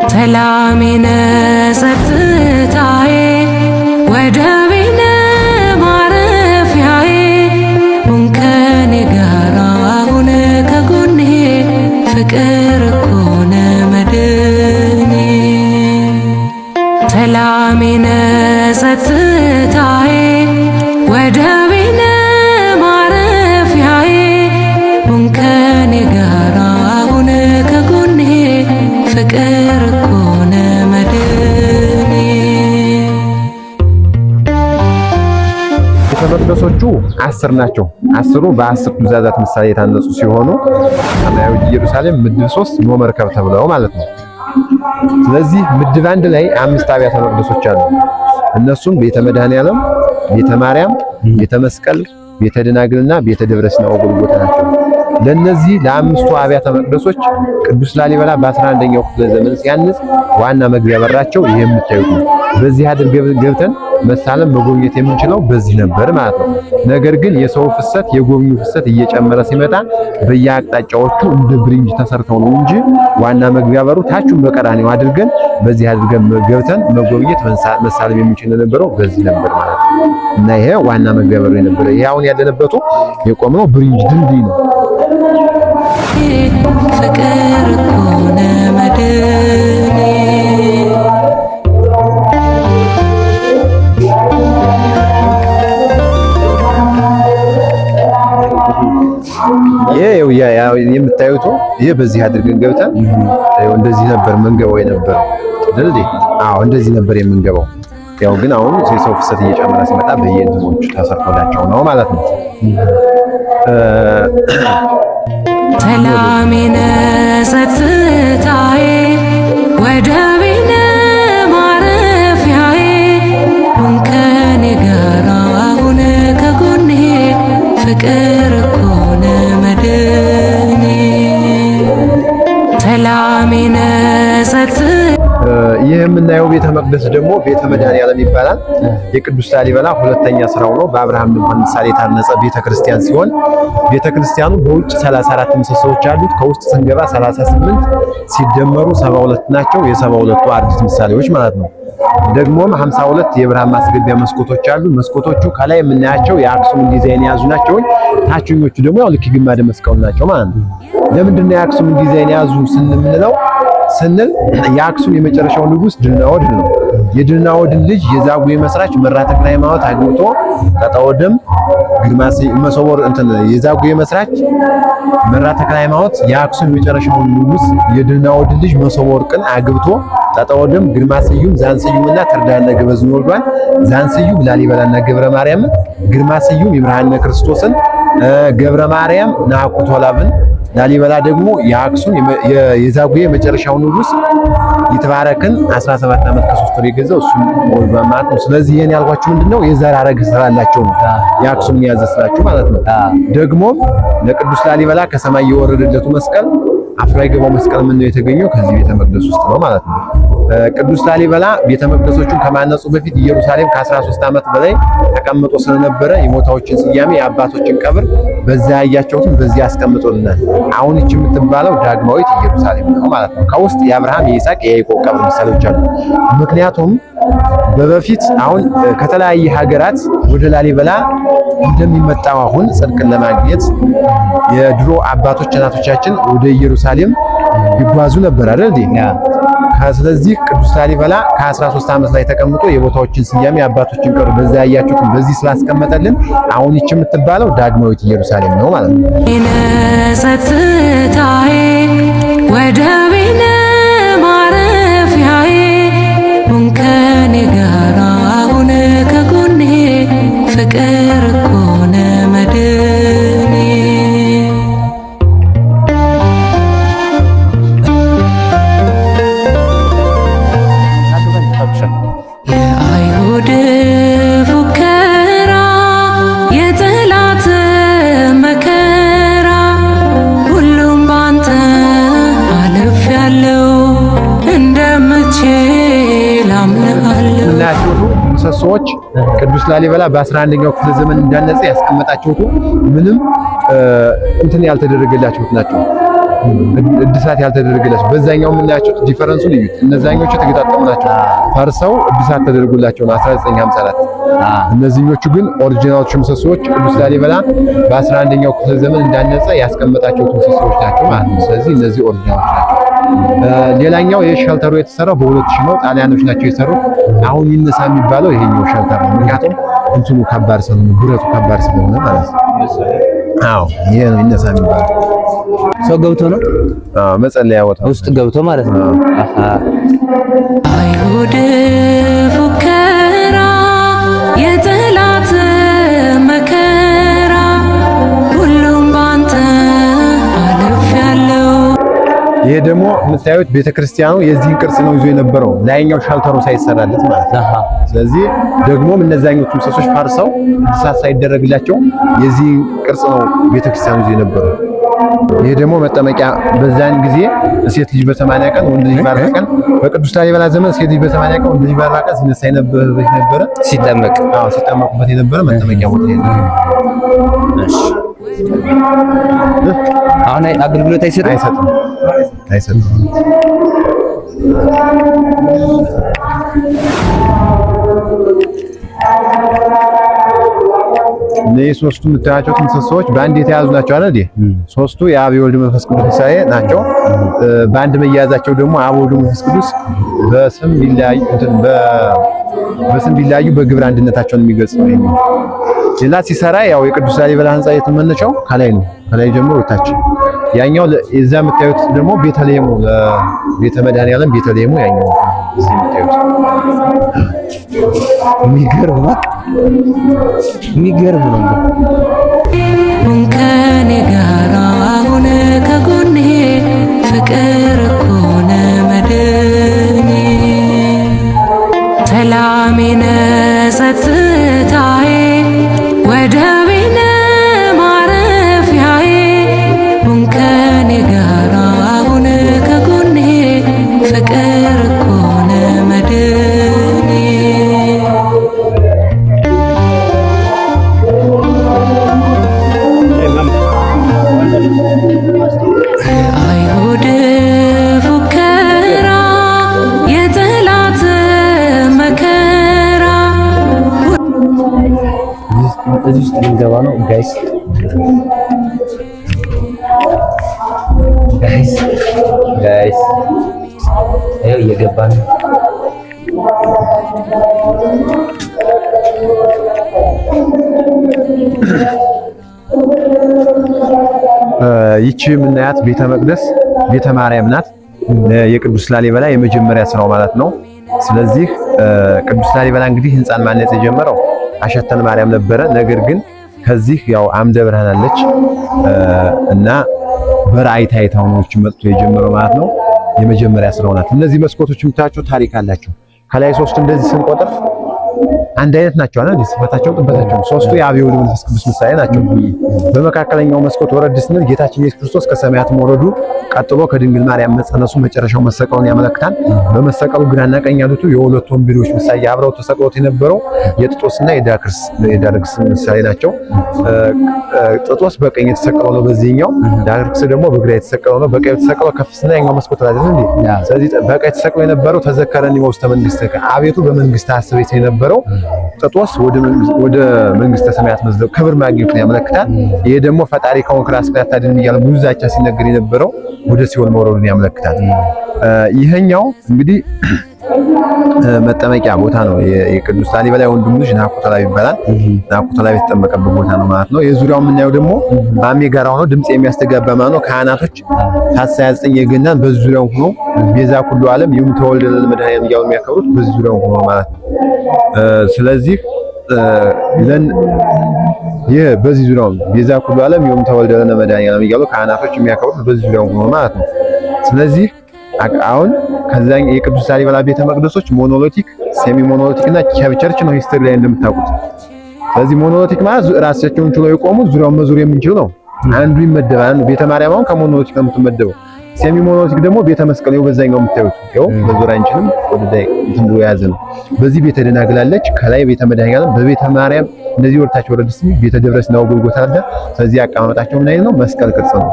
ሰላሜነ ጸጥታዬ ወደቤነ ማረፊያዬ ሁን ከኔ ጋራ ሁን ከጎኔ ፍቅር እኮ ነው መድኔ ሰላሜነ ጸጥታዬ ወደቤነ ማረፊያዬ ሁን ከኔ ጋራ ሁን ከጎኔ ፍቅር እኮ ነው መድኔ ቤተ መቅደሶቹ 10 ናቸው። 10ሩ በ10 ትእዛዛት ምሳሌ የታነጹ ሲሆኑ ሰማያዊት ኢየሩሳሌም ምድብ 3 ኖ መርከብ ተብለው ማለት ነው። ስለዚህ ምድብ 1 ላይ 5 አብያተ መቅደሶች አሉ። እነሱም ቤተ መድኃኔዓለም፣ ቤተ ማርያም፣ ቤተ መስቀል፣ ቤተ ደናግልና ቤተ ደብረ ሲና ወጎልጎታ ናቸው። ለነዚህ ለአምስቱ አብያተ መቅደሶች ቅዱስ ላሊበላ በ11ኛው ክፍለ ዘመን ሲያንጽ ዋና መግቢያ በራቸው ይሄ የምታዩት ነው። በዚህ አድርገን ገብተን መሳለም መጎብኘት የምንችለው በዚህ ነበር ማለት ነው። ነገር ግን የሰው ፍሰት የጎብኙ ፍሰት እየጨመረ ሲመጣ በየአቅጣጫዎቹ እንደ ብሪንጅ ተሰርተው ነው እንጂ ዋና መግቢያ በሩ ታቹን በቀራኒው አድርገን በዚህ አድርገን ገብተን መጎብኘት መሳለም የምንችል ነበረው በዚህ ነበር ማለት ነው። እና ይሄ ዋና መግቢያ በሩ የነበረ ይሄ አሁን ያለንበቱ የቆመው ብሪንጅ ድልድይ ነው። ፍቅር እኮ ነው መድኔ የምታዩት ይሄ በዚህ አድርገን ገብተን እንደዚህ ነበር መንገባው የነበረው ድልድይ። አዎ እንደዚህ ነበር የምንገባው። ያው ግን አሁን የሰው ፍሰት እየጨመረ ሲመጣ በየእንትኖቹ ተሰርቶላቸው ነው ማለት ነው። ሰላሜነ ጸጥታዬ ወደቤነ ማረፊያዬ ሁን ከኔ ጋራ ሁን ከጎኔ ፍቅር እኮ ነው መድኔ ሰላሜነ ጸጥታዬ። ይህ የምናየው ቤተ መቅደስ ደግሞ ቤተ መድኃኔዓለም ይባላል። የቅዱስ ላሊበላ ሁለተኛ ስራው ነው። በአብርሃም ድንኳን ምሳሌ የታነጸ ቤተ ክርስቲያን ሲሆን ቤተ ክርስቲያኑ በውጭ 34 ምሰሶዎች አሉት። ከውስጥ ስንገባ 38 ሲደመሩ 72 ናቸው። የ72ቱ አርድእት ምሳሌዎች ማለት ነው። ደግሞም 52 የብርሃን ማስገቢያ መስኮቶች አሉ። መስኮቶቹ ከላይ የምናያቸው የአክሱም ዲዛይን የያዙ ናቸው። ታችኞቹ ደግሞ ያው ልክ ግማደ መስቀል ናቸው ማለት ነው። ለምንድን ነው የአክሱም ዲዛይን የያዙ ስንል የአክሱም የመጨረሻው ንጉስ ድልናኦድ ነው። የድልናኦድን ልጅ የዛጉዌ መስራች መራ ተክለ ሃይማኖት አግብቶ ተጣወደም ግርማሴ መሰወር የዛጉዌ መስራች መራ ተክለ ሃይማኖት የአክሱም የመጨረሻው ንጉስ የድልናኦድን ልጅ መሰወርቅን አግብቶ ተጣወደም ግርማሴዩም ዛንስዩምና ተርዳነ ገበዝን ወልዷል። ዛንስዩም ላሊበላና ገብረ ማርያም፣ ግርማሴዩም ይብርሃነ ክርስቶስን፣ ገብረ ማርያም ናኩቶ ላብን፣ ላሊበላ ደግሞ የአክሱም የዛጉዌ መጨረሻው ንጉስ ይትባረክን 17 ዓመት ከ3 ወር የገዛው እሱ ወልዷል ማለት ነው። ስለዚህ ይሄን ያልኳችሁ ምንድነው የዘር ሐረግ ስላላቸው ነው የአክሱም ያዘስላችሁ ማለት ነው። ደግሞ ለቅዱስ ላሊበላ ከሰማይ የወረደለቱ መስቀል አፍራ የገባው መስቀል ምን ነው የተገኘው ከዚህ ቤተ መቅደስ ውስጥ ነው ማለት ነው። ቅዱስ ላሊበላ ቤተ መቅደሶቹን ከማነጹ በፊት ኢየሩሳሌም ከ13 ዓመት በላይ ተቀምጦ ስለነበረ የቦታዎችን ስያሜ የአባቶችን ቀብር በዛ ያያቸውትን በዚህ ያስቀምጦልናል። አሁን እቺ የምትባለው ዳግማዊት ኢየሩሳሌም ነው ማለት ነው። ከውስጥ የአብርሃም የይስሐቅ የያዕቆብ ቀብር ምሳሌዎች አሉ። ምክንያቱም በበፊት አሁን ከተለያየ ሀገራት ወደ ላሊበላ እንደሚመጣው አሁን ጽድቅን ለማግኘት የድሮ አባቶች እናቶቻችን ወደ ኢየሩሳሌም ይጓዙ ነበር አይደል እንዴ? ስለዚህ ቅዱስ ላሊበላ ከ13 ዓመት ላይ ተቀምጦ የቦታዎችን ስያሜ አባቶችን ቀር በዛ ያያችሁትን በዚህ ስላስቀመጠልን አሁን ይች የምትባለው ዳግማዊት ኢየሩሳሌም ነው ማለት ነው። ጸጥታዬ ወደቤነ ማረፊያዬ ሁን ከኔ ጋራ ሁን ከጎኔ ፍቅር እኮ ነው መድኔ የአይሁድ ፉከራ የጠላት መከራ ሁሉም ባንተ አልፌያለሁ እንደምችል አምናለሁ። ምሰሶዎች ቅዱስ ላሊበላ በ11ኛው ክፍለ ዘመን እንዳነጸ ያስቀመጣቸው ምንም እንትን ያልተደረገላቸው ናቸው። እድሳት ያልተደረገላቸው። በዛኛው የምናያቸው ዲፈረንሱን እዩት። እነዛኞቹ የተገጣጠሙ ናቸው፣ ፈርሰው እድሳት ተደርጎላቸው ነው 1954። እነዚህኞቹ ግን ኦሪጂናሎቹ ምሰሶዎች ቅዱስ ላሊበላ በ11ኛው ክፍለ ዘመን እንዳነጸ ያስቀመጣቸው ምሰሶዎች ናቸው ማለት ነው። ስለዚህ እነዚህ ኦሪጂናሎች ናቸው። ሌላኛው የሸልተሩ የተሰራው በ2000 ነው። ጣሊያኖች ናቸው የሰሩት። አሁን ይነሳ የሚባለው ይሄኛው ሸልተር ነው። ምክንያቱም እንትኑ ከባድ ስለሆነ ብረቱ ከባድ ስለሆነ ማለት ነው። አዎ ይሄ ነው ይነሳ የሚባለው። ሰው ገብቶ ነው መጸለያ ቦታ ውስጥ ገብቶ ማለት ነው። አይሁድ ፉከራ የጠላት መከራ ሁሉም ባንተ አልፌያለሁ። ይሄ ደግሞ የምታዩት ቤተክርስቲያኑ የዚህን ቅርጽ ነው ይዞ የነበረው ላይኛው ሻልተሩ ሳይሰራለት ማለት ነው። ስለዚህ ደግሞም እነዛኞቹ ምሰሶች ፈርሰው እድሳት ሳይደረግላቸው የዚህን ቅርጽ ነው ቤተክርስቲያኑ ይዞ የነበረው። ይሄ ደግሞ መጠመቂያ በዛን ጊዜ ሴት ልጅ በ80 ቀን ወንድ ልጅ በ40 ቀን፣ በቅዱስ ላሊበላ ዘመን ሴት ልጅ በ80 ቀን ወንድ ልጅ በ40 ቀን ሲነሳ የነበረ ሲጠመቅ ሲጠመቁበት የነበረ መጠመቂያ ቦታ ነው። እሺ አሁን አገልግሎት አይሰጥም። እነዚህ ሶስቱ የምታያቸው ምሰሶዎች በአንድ የተያዙ ናቸው አይደል? ሶስቱ የአብ የወልድ መንፈስ ቅዱስ ምሳሌ ናቸው። በአንድ መያዛቸው ደግሞ አብ ወልድ መንፈስ ቅዱስ በስም ቢለያዩ በግብር አንድነታቸውን የሚገልጽ ነው። ሌላ ሲሰራ ያው የቅዱስ ላሊበላ ህንጻ የተመነጨው ከላይ ነው፣ ከላይ ጀምሮ ወታች። ያኛው እዛ የምታዩት ደግሞ ቤተልሔሙ ለቤተ መድኃኒዓለም ቤተልሔሙ ያኛው እዚህ የምታዩት የሚገርም ነው። ከኔ ጋር አሁን ከጎኔ ፍቅር እኮ ነው መድኔ ሰላሜ ነህ ጸጥታዬ ወደቤ ነህ ማረፊያዬ ከኔ ጋር አሁን ከጎኔ ፍቅር እኮ ነው መድኔ አይሁድ ፉከራ የጠላት መከራ እዚህ ውስጥ ልንገባ ነው ጋይስ ይኸው እየገባን ነው። ይቺ የምናያት ቤተ መቅደስ ቤተ ማርያም ናት። የቅዱስ ላሊበላ የመጀመሪያ ስራው ማለት ነው። ስለዚህ ቅዱስ ላሊበላ እንግዲህ ህንፃን ማነጽ የጀመረው አሸተን ማርያም ነበረ። ነገር ግን ከዚህ ያው አምደ ብርሃን አለች እና በራእይ ታይታው ነው መጥቶ የጀመረው ማለት ነው። የመጀመሪያ ስራው ናት። እነዚህ መስኮቶች የምታያቸው ታሪክ አላቸው። ከላይ ሶስት እንደዚህ ስንቆጥር አንድ አይነት ናቸው አይደል? ሲፈታቸው ጥበታቸው ሶስቱ የአብ የወልድ መንፈስ ቅዱስ ምሳሌ ናቸው። በመካከለኛው መስኮት ወረድ ስንል ጌታችን ኢየሱስ ክርስቶስ ከሰማያት መውረዱ፣ ቀጥሎ ከድንግል ማርያም መጸነሱ፣ መጨረሻው መሰቀሉን ያመለክታል። በመሰቀሉ ግራና ቀኝ ያሉት የሁለቱ ወንበዴዎች ምሳሌ አብረው ተሰቅሎት የነበረው የጥጦስና የዳርክስ ምሳሌ ናቸው። ጥጦስ በቀኝ የተሰቀለው ነው በዚህኛው፣ ዳርክስ ደግሞ በግራ የተሰቀለው ነው። በቀኝ የተሰቀለው ከፍ ስንል ያኛው መስኮት ላይ አይደል? ስለዚህ በቀኝ የተሰቀለው የነበረው ተዘከረኒ ወውስተ መንግሥትከ አቤቱ በመንግስት አስበኝ የነበረው ጥጦስ ወደ መንግስተ ሰማያት መዝለቅ ክብር ማግኘቱን ያመለክታል። ይሄ ደግሞ ፈጣሪ ከሆንክ ራስህን አታድንም እያለ ብዙ ዛቻ ሲነገር የነበረው ወደ ሲኦል መውረዱን ያመለክታል። ይሄኛው እንግዲህ መጠመቂያ ቦታ ነው። የቅዱስ ላሊበላ ወንድሙ ልጅ ናኩቶ ላይ ይባላል። ናኩቶ ላይ የተጠመቀበት ቦታ ነው ማለት ነው። የዙሪያው የምናየው ደግሞ ማሜ ጋራው ነው። ድምጽ የሚያስተጋባ ማለት ነው። ካህናቶች ታኅሳስ 29 የገናን በዙሪያው ሆኖ ቤዛ ኩሉ ዓለም ይሁን ተወልደ ለመድኃኒዓለም እያሉ የሚያከብሩት በዙሪያው ሆኖ ማለት ነው። ስለዚህ ይህ በዚህ ዙሪያው ቤዛ ኩሉ ዓለም ይሁን ተወልደ ለመድኃኒዓለም እያሉ ካህናቶች የሚያከብሩት በዚህ ዙሪያው ሆኖ ማለት ነው። ስለዚህ አሁን ከዛኝ የቅዱስ ላሊበላ ቤተ መቅደሶች ሞኖሊቲክ፣ ሴሚ ሞኖሊቲክ እና ቸርች ነው ሂስትሪ ላይ እንደምታውቁት። ስለዚህ ሞኖሊቲክ ማለት ራሳቸውን ችለው የቆሙ ዙሪያውን መዞር የምንችል ነው። አንዱ ይመደባል። ቤተ ማርያም አሁን ከሞኖሊቲክ ነው የምትመደበው። ሴሚ ሞኖሊቲክ ደግሞ ቤተ መስቀል ነው በዛኛው የምታዩት። ይኸው መዞር አንችልም፣ ወደ ላይ እንትን ብሎ የያዘ ነው። በዚህ ቤተ ደናግላለች፣ ከላይ ቤተ መድኃኒዓለም፣ በቤተ ማርያም እንደዚህ ወርታቸው ወረድ ሲል ቤተ ደብረ ሲና ጎልጎታ አለ። ስለዚህ አቀማመጣቸው ምን አይነት ነው? መስቀል ቅርጽ ነው።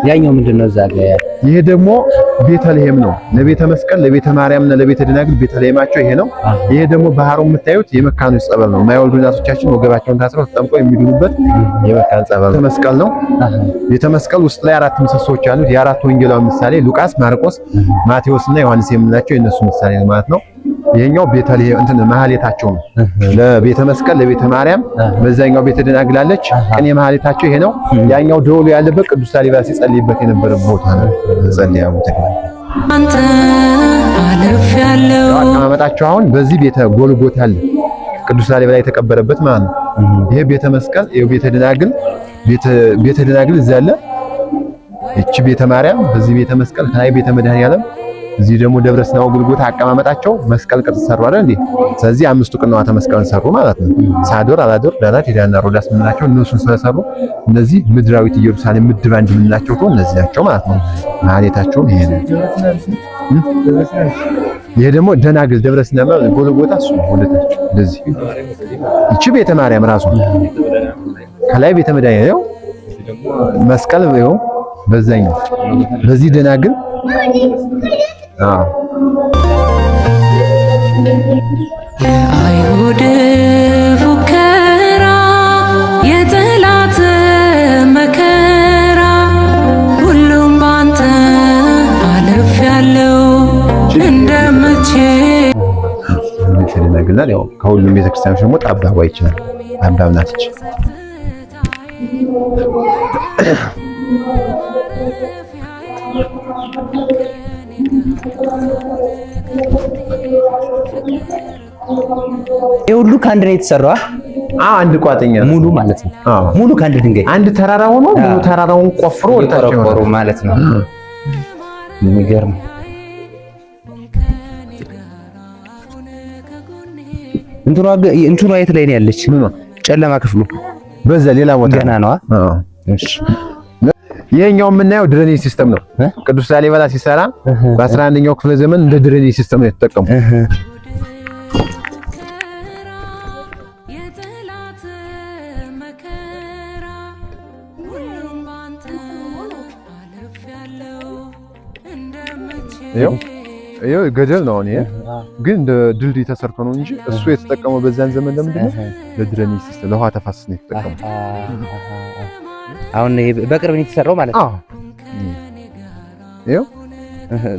ያኛው ምንድነው እዛ ጋር? ይሄ ደግሞ ቤተልሔም ነው። ለቤተ መስቀል ለቤተ ማርያም እና ለቤተ ደናግል ቤተልሔማቸው ይሄ ነው። ይሄ ደግሞ ባህሩ የምታዩት የመካኖች ጸበል ነው። የማይወልዱ እናቶቻችን ወገባቸውን ታስረው ተጠምቀው የሚድኑበት የመካን ጸበል ቤተ መስቀል ነው። ቤተ መስቀል ውስጥ ላይ 4 ምሰሶች አሉት። የአራት ወንጌላውያን ምሳሌ ሉቃስ፣ ማርቆስ፣ ማቴዎስ እና ዮሐንስ የምንላቸው የነሱ ምሳሌ ነው ማለት ነው። ይሄኛው ቤተልሔም እንትን ማህሌታቸው ነው። ለቤተ መስቀል ለቤተ ማርያም በዛኛው ቤተ ደናግል አለች። ቅኔ ማህሌታቸው ይሄ ነው። ያኛው ደወሉ ያለበት ቅዱስ ላሊበላ ሲጸልይበት የነበረ ቦታ ነው። ጸልያ ቦታ አንተ አለፍ ያለው አቀማመጣቸው አሁን በዚህ ቤተ ጎልጎታ አለ ቅዱስ ላሊበላ የተቀበረበት ማለት ነው። ይሄ ቤተ መስቀል ይሄ ቤተ ደናግል እዛ አለ። እቺ ቤተ ማርያም በዚህ ቤተ መስቀል ከላይ ቤተ መድኃኔዓለም እዚህ ደግሞ ደብረ ሲና ጎልጎታ አቀማመጣቸው መስቀል ቅርጽ ሰሩ አይደል እንዴ? ስለዚህ 5ቱ ቅንዋተ መስቀልን ሰሩ ማለት ነው። ሳዶር፣ አላዶር፣ ዳናት፣ ሄዳና ሮዳስ ምንላቸው እነሱን ስለሰሩ እነዚህ ምድራዊት ኢየሩሳሌም ምድብ አንድ ምንላቸው ነው እነዚህ ናቸው ማለት ነው። ማህሌታቸውም ይሄ ነው። ይሄ ደግሞ ደናግል ደብረ ሲና ጎልጎታ እሱ ወደታች እንደዚህ እቺ ቤተ ማርያም ራሱ ከላይ ቤተ መድኃኔዓለም መስቀል ነው። በዛኛው በዚህ ደናግል የአይሁድ ፉከራ የጠላት መከራ ሁሉም ባንተ አለፍ ያለው እንደምችል ደናግል ያው ከሁሉም ቤተክርስቲያኖች ደግሞ ጠባቧ ይችላል ጠባብ ናት። ይሄ ሁሉ ከአንድ ነው የተሰራው። አንድ ቋጥኛ ሙሉ ማለት ነው። ሙሉ ከአንድ ድንጋይ አንድ ተራራ ሆኖ ሙሉ ተራራውን ቆፍሮ ወጣቸው ማለት ነው። የሚገርም እንትኗ የት ላይ ነው ያለች? ጨለማ ክፍሉ በዛ ሌላ ቦታ ገና ነው። እሺ ይሄኛው የምናየው ድሬኔጅ ሲስተም ነው። ቅዱስ ላሊበላ ሲሰራ በ11ኛው ክፍለ ዘመን እንደ ድሬኔጅ ሲስተም ነው የተጠቀሙ። ይሄው ገደል ነው። ይሄ ግን እንደ ድልድይ ተሰርቶ ነው እንጂ እሱ የተጠቀመው በዛን ዘመን ለምንድን ነው? ለድሬኔጅ ሲስተም ለውሃ ተፋሰስ ነው የተጠቀመው። አሁን በቅርብ ነው የተሰራው ማለት ነው። ይሄው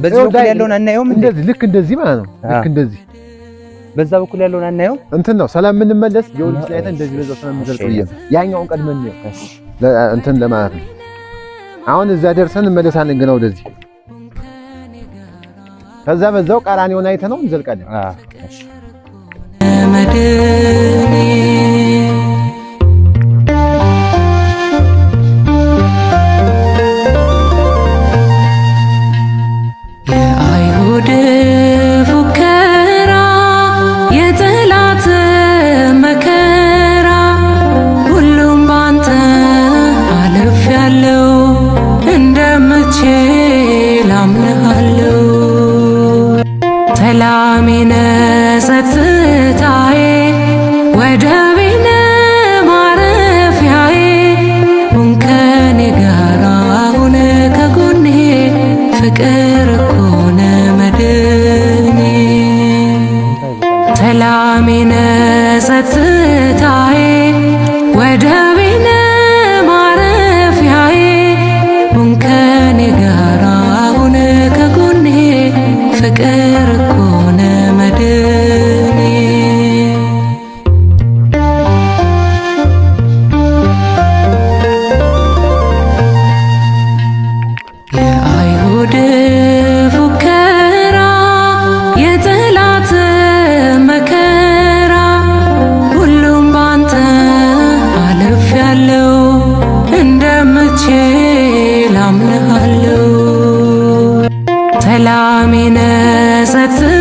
በዚህ በኩል ያለውን አናየውም። እንደዚህ ልክ እንደዚህ ማለት ነው። ልክ እንደዚህ በዛ በኩል ያለውን አናየውም። እንትን ነው ሰላም የምንመለስ የወልጅ ላይ እንደዚህ በዛ ሰላም የምንዘልቅ ብዬ ያኛውን ቀድመን ነው እንትን ለማለት ነው። አሁን እዛ ደርሰን እንመለሳለን ገና ወደዚህ። ከዛ በዛው ቀራንዮውን አይተነው እንዘልቃለን። የአይሁድ ፉከራ የጠላት መከራ ሁሉም ባንተ አለፍ ያለው እንደምችል አምንሃለሁ። ሰላሜነ ጸጥታዬ ወደቤነ ማረፊያዬ ሁን ከኔ ጋር ሁን ከጎኔ ፍቅር ኮነ መድኔ። ሰላሜነ ጸጥታዬ ወደቤነ ማረፊያዬ ሁን ከኔ ጋር ሁን ከጎኔ ፍቅር ኮነ መድኔ። የአይሁድ ፉከራ የጠላት መከራ ሁሉም ባንተ አለፍ ያለው እንደምችል አምንሃለሁ። ሰላሜነ ጸጥታዬ